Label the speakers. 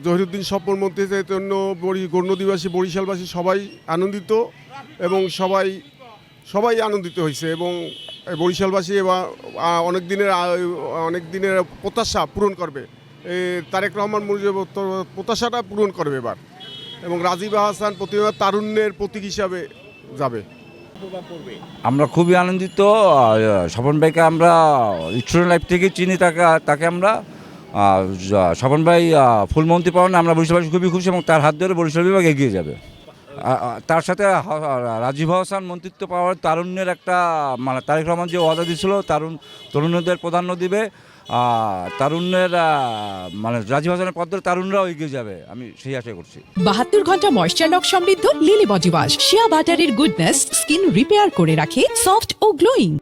Speaker 1: জহিরুদ্দিন স্বপন মন্ত্রীর জন্য গণ্যদিবাসী বরিশালবাসী সবাই আনন্দিত এবং সবাই আনন্দিত হয়েছে এবং বরিশালবাসী এবার অনেক দিনের প্রত্যাশা পূরণ করবে। তারেক রহমান মুজিবুর প্রত্যাশাটা পূরণ করবে এবার এবং রাজীব হাসান প্রতিবার তারুণ্যের প্রতীক হিসাবে যাবে।
Speaker 2: আমরা খুবই আনন্দিত। স্বপন ভাইকে আমরা স্টুডেন্ট লাইফ থেকে চিনি, তাকে আমরা স্বপন ভাই ফুলমন্ত্রী পাওয়া আমরা বরিশালবাসী খুবই খুশি এবং তার হাত ধরে বরিশাল বিভাগ এগিয়ে যাবে। তার সাথে রাজীব হাসান মন্ত্রিত্ব পাওয়ার তারুণ্যের একটা মানে তারেক রহমান যে ওয়াদা দিয়েছিল তরুণদের প্রাধান্য দিবে, তারুণ্যের মানে রাজীব হাসানের পদ ধরে তারুণরাও এগিয়ে যাবে, আমি সেই আশা করছি।
Speaker 3: 72 ঘন্টা ময়েশ্চার লক সমৃদ্ধ লিলি বডি ওয়াশ, শিয়া বাটারের গুডনেস স্কিন রিপেয়ার করে রাখে সফট ও গ্লোয়িং।